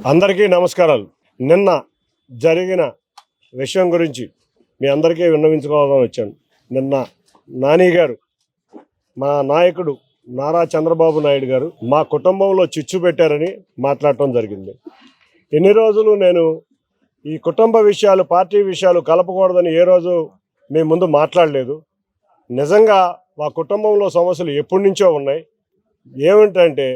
అందరికీ నమస్కారాలు. నిన్న జరిగిన విషయం గురించి మీ అందరికీ విన్నవించుకోవాలని వచ్చాను. నిన్న నాని గారు, మా నాయకుడు నారా చంద్రబాబు నాయుడు గారు మా కుటుంబంలో చిచ్చు పెట్టారని మాట్లాడటం జరిగింది. ఎన్ని రోజులు నేను ఈ కుటుంబ విషయాలు, పార్టీ విషయాలు కలపకూడదని ఏ రోజు మీ ముందు మాట్లాడలేదు. నిజంగా మా కుటుంబంలో సమస్యలు ఎప్పటి నుంచో ఉన్నాయి. ఏమిటంటే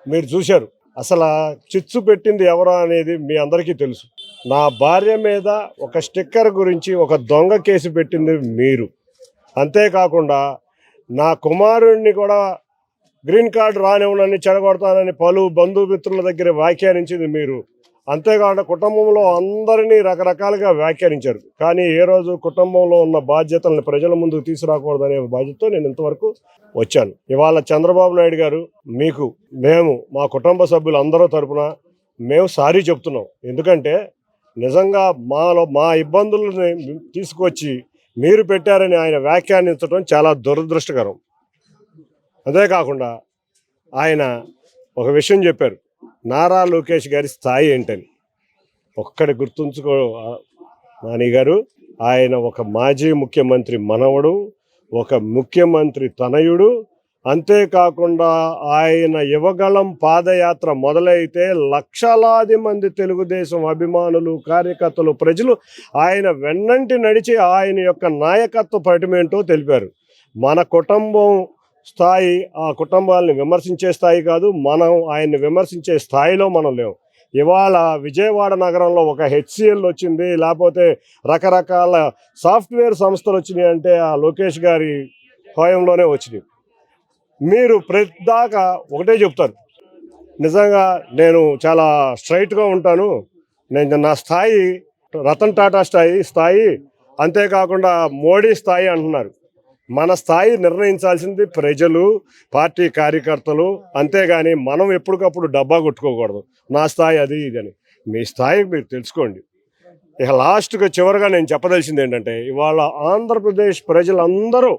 మీరు చూశారు, అసలు చిచ్చు పెట్టింది ఎవరో అనేది మీ అందరికీ తెలుసు. నా భార్య మీద ఒక స్టిక్కర్ గురించి ఒక దొంగ కేసు పెట్టింది మీరు. అంతేకాకుండా నా కుమారుడిని కూడా గ్రీన్ కార్డు రానివ్వనని చెడగొడతానని పలు బంధుమిత్రుల దగ్గర వ్యాఖ్యానించింది మీరు. అంతేకాకుండా కుటుంబంలో అందరినీ రకరకాలుగా వ్యాఖ్యానించారు. కానీ ఏ రోజు కుటుంబంలో ఉన్న బాధ్యతలను ప్రజల ముందుకు తీసుకురాకూడదనే బాధ్యతతో నేను ఇంతవరకు వచ్చాను. ఇవాళ చంద్రబాబు నాయుడు గారు, మేము మా కుటుంబ సభ్యులు అందరూ తరపున మేము సారీ చెప్తున్నాం. ఎందుకంటే నిజంగా మా ఇబ్బందులని తీసుకొచ్చి మీరు పెట్టారని ఆయన వ్యాఖ్యానించడం చాలా దురదృష్టకరం. అంతేకాకుండా ఆయన ఒక విషయం చెప్పారు, నారా లోకేష్ గారి స్థాయి ఏంటని. ఒక్కడి గుర్తుంచుకో నాని గారు, ఆయన ఒక మాజీ ముఖ్యమంత్రి మనవడు, ఒక ముఖ్యమంత్రి తనయుడు. అంతేకాకుండా ఆయన యువగళం పాదయాత్ర మొదలైతే లక్షలాది మంది తెలుగుదేశం అభిమానులు, కార్యకర్తలు, ప్రజలు ఆయన వెన్నంటి నడిచి ఆయన యొక్క నాయకత్వ పటిమేంటో తెలిపారు. మన కుటుంబం స్థాయి ఆ కుటుంబాలని విమర్శించే స్థాయి కాదు, మనం ఆయన్ని విమర్శించే స్థాయిలో మనం లేవు. ఇవాళ విజయవాడ నగరంలో ఒక హెచ్సిఎల్ వచ్చింది, లేకపోతే రకరకాల సాఫ్ట్వేర్ సంస్థలు వచ్చినాయి అంటే ఆ లోకేష్ గారి హయాంలోనే వచ్చినాయి. మీరు ప్రతిదాకా ఒకటే చెప్తారు. నిజంగా నేను చాలా స్ట్రైట్గా ఉంటాను. నా స్థాయి రతన్ టాటా స్థాయి, అంతేకాకుండా మోడీ స్థాయి అంటున్నారు. మన స్థాయి నిర్ణయించాల్సింది ప్రజలు, పార్టీ కార్యకర్తలు. అంతేగాని మనం ఎప్పటికప్పుడు డబ్బా కొట్టుకోకూడదు. నా స్థాయి అది ఇదని. మీ స్థాయి మీరు తెలుసుకోండి. ఇక లాస్ట్గా చివరిగా నేను చెప్పదలిసింది ఏంటంటే, ఇవాళ ఆంధ్రప్రదేశ్ ప్రజలందరూ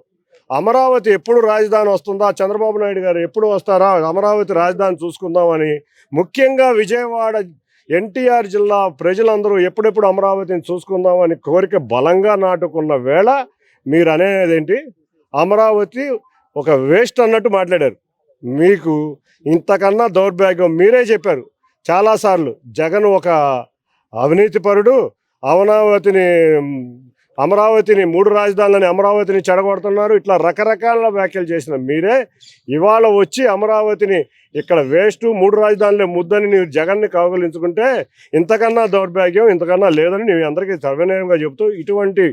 అమరావతి ఎప్పుడు రాజధాని వస్తుందా, చంద్రబాబు నాయుడు గారు ఎప్పుడు వస్తారా, అమరావతి రాజధాని చూసుకుందామని, ముఖ్యంగా విజయవాడ ఎన్టీఆర్ జిల్లా ప్రజలందరూ ఎప్పుడెప్పుడు అమరావతిని చూసుకుందామని కోరిక బలంగా నాటుకున్న వేళ మీరు అనేది ఏంటి, అమరావతి ఒక వేస్ట్ అన్నట్టు మాట్లాడారు. మీకు ఇంతకన్నా దౌర్భాగ్యం మీరే చెప్పారు చాలాసార్లు. జగన్ ఒక అవినీతిపరుడు, అమరావతిని 3 రాజధానులని అమరావతిని చెడగొడుతున్నారు, ఇట్లా రకరకాల వ్యాఖ్యలు చేసిన మీరే ఇవాళ వచ్చి అమరావతిని ఇక్కడ వేస్ట్, 3 రాజధానులే ముద్దని మీరు జగన్ని కౌగలించుకుంటే ఇంతకన్నా దౌర్భాగ్యం ఇంతకన్నా లేదని నేను అందరికీ సర్వనీయంగా చెబుతూ, ఇటువంటి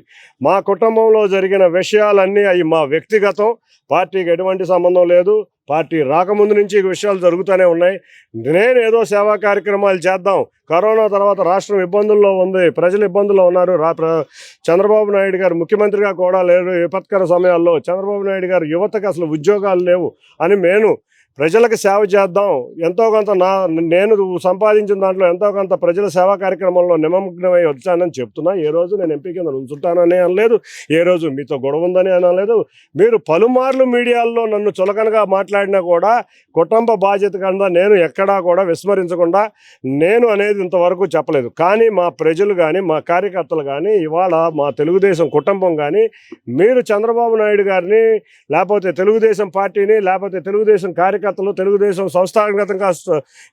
మా కుటుంబంలో జరిగిన విషయాలన్నీ అవి మా వ్యక్తిగతం, పార్టీకి ఎటువంటి సంబంధం లేదు. పార్టీ రాకముందు నుంచి ఈ విషయాలు జరుగుతూనే ఉన్నాయి. నేను ఏదో సేవా కార్యక్రమాలు చేద్దాం, కరోనా తర్వాత రాష్ట్రం ఇబ్బందుల్లో ఉంది, ప్రజలు ఇబ్బందుల్లో ఉన్నారు, చంద్రబాబు నాయుడు గారు ముఖ్యమంత్రిగా కూడా లేరు, విపత్కర సమయాల్లో చంద్రబాబు నాయుడు గారు యువతకు అసలు ఉద్యోగాలు లేవు అని నేను ప్రజలకు సేవ చేద్దాం, ఎంతో కొంత నేను సంపాదించిన దాంట్లో ఎంతో కొంత ప్రజల సేవా కార్యక్రమంలో నిమగ్నమై వచ్చానని చెప్తున్నా. ఏ రోజు నేను ఎంపీ కింద ఉంచుతానని అనలేదు, ఏ రోజు మీతో గొడవ ఉందని అనలేదు. మీరు పలుమార్లు మీడియాల్లో నన్ను చులకనగా మాట్లాడినా కూడా కుటుంబ బాధ్యత కింద నేను ఎక్కడా కూడా విస్మరించకుండా నేను అనేది ఇంతవరకు చెప్పలేదు. కానీ మా ప్రజలు కానీ, మా కార్యకర్తలు కానీ, ఇవాళ మా తెలుగుదేశం కుటుంబం కానీ, మీరు చంద్రబాబు నాయుడు గారిని, లేకపోతే తెలుగుదేశం పార్టీని, లేకపోతే తెలుగుదేశం కార్యకర్తలు, తెలుగుదేశం సంస్థాగతంగా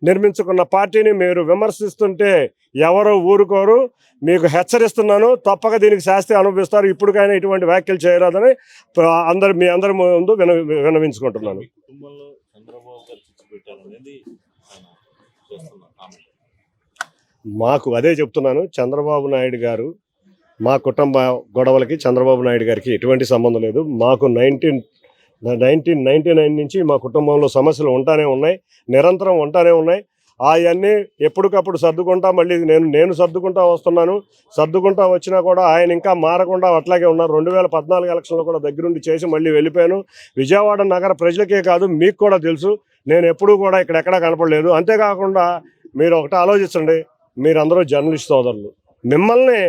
నిర్మించుకున్న పార్టీని మీరు విమర్శిస్తుంటే ఎవరు ఊరుకోరు. మీకు హెచ్చరిస్తున్నాను, తప్పక దీనికి శాస్తి అనుభవిస్తారు. ఇప్పటికైనా ఇటువంటి వ్యాఖ్యలు చేయరాదని మీ అందరి ముందు విన్నవించుకుంటున్నాను. మాకు అదే చెప్తున్నాను, చంద్రబాబు నాయుడు గారు మా కుటుంబ గొడవలకి చంద్రబాబు నాయుడు గారికి ఎటువంటి సంబంధం లేదు. మాకు 1999 నుంచి మా కుటుంబంలో సమస్యలు ఉంటానే ఉన్నాయి, నిరంతరం ఉంటానే ఉన్నాయి. అవన్నీ ఎప్పటికప్పుడు సర్దుకుంటా మళ్ళీ నేను సర్దుకుంటా వస్తున్నాను. సర్దుకుంటా వచ్చినా కూడా ఆయన ఇంకా మారకుండా అట్లాగే ఉన్నారు. 2014 ఎలక్షన్లో కూడా దగ్గరుండి చేసి మళ్ళీ వెళ్ళిపోయాను. విజయవాడ నగర ప్రజలకే కాదు, మీకు కూడా తెలుసు, నేను ఎప్పుడూ కూడా ఇక్కడెక్కడా కనపడలేదు. అంతేకాకుండా మీరు ఒకటి ఆలోచించండి, మీరందరూ జర్నలిస్ట్ సోదరులు, మిమ్మల్ని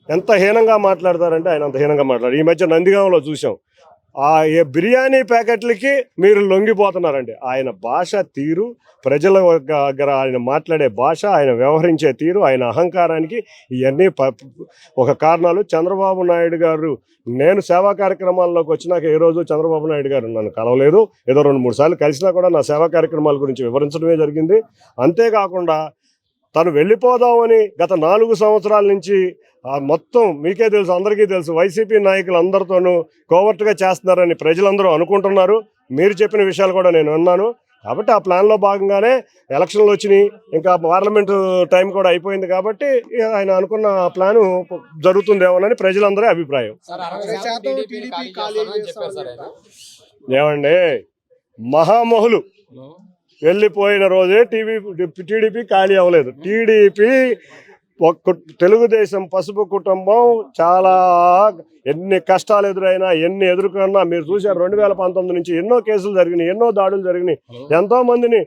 ఎంత హీనంగా మాట్లాడతారంటే ఆయన అంత హీనంగా మాట్లాడారు. ఈ మధ్య నందిగాంలో చూసాం, బిర్యానీ ప్యాకెట్లకి మీరు లొంగిపోతున్నారండి. ఆయన భాష తీరు, ప్రజల దగ్గర ఆయన మాట్లాడే భాష, ఆయన వ్యవహరించే తీరు, ఆయన అహంకారానికి ఇవన్నీ ఒక కారణాలు. చంద్రబాబు నాయుడు గారు, నేను సేవా కార్యక్రమాల్లోకి వచ్చినాక ఏ రోజు చంద్రబాబు నాయుడు గారు నన్ను కలవలేదు. ఏదో 2-3 సార్లు కలిసినా కూడా నా సేవా కార్యక్రమాల గురించి వివరించడమే జరిగింది. అంతేకాకుండా తను వెళ్ళిపోదామని గత 4 సంవత్సరాల నుంచి మొత్తం మీకే తెలుసు, అందరికీ తెలుసు, వైసీపీ నాయకులు అందరితోనూ కోవర్ట్గా చేస్తున్నారని ప్రజలందరూ అనుకుంటున్నారు. మీరు చెప్పిన విషయాలు కూడా నేను విన్నాను. కాబట్టి ఆ ప్లాన్లో భాగంగానే ఎలక్షన్లు వచ్చినాయి, ఇంకా పార్లమెంటు టైం కూడా అయిపోయింది. కాబట్టి ఆయన అనుకున్న ప్లాను జరుగుతుందేమోనని ప్రజలందరి అభిప్రాయం. ఏమండి, మహామహులు వెళ్ళిపోయిన రోజే టీడీపీ ఖాళీ అవ్వలేదు. టీడీపీ తెలుగుదేశం పసుపు కుటుంబం చాలా ఎన్ని కష్టాలు ఎదురైనా, ఎన్ని ఎదుర్కొన్నా మీరు చూశారు. 2019 నుంచి ఎన్నో కేసులు జరిగినాయి, ఎన్నో దాడులు జరిగినాయి, ఎంతో మందిని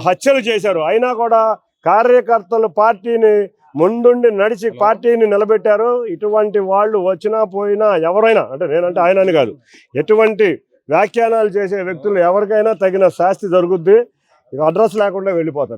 హత్యలు చేశారు. అయినా కూడా కార్యకర్తలు పార్టీని ముందుండి నడిచి పార్టీని నిలబెట్టారు. ఇటువంటి వాళ్ళు వచ్చినా పోయినా ఎవరైనా, అంటే నేనంటే ఆయన అని కాదు, ఎటువంటి వ్యాఖ్యానాలు చేసే వ్యక్తులు ఎవరికైనా తగిన శాస్తి జరుగుద్ది. అడ్రస్ లేకుండా వెళ్ళిపోతారు.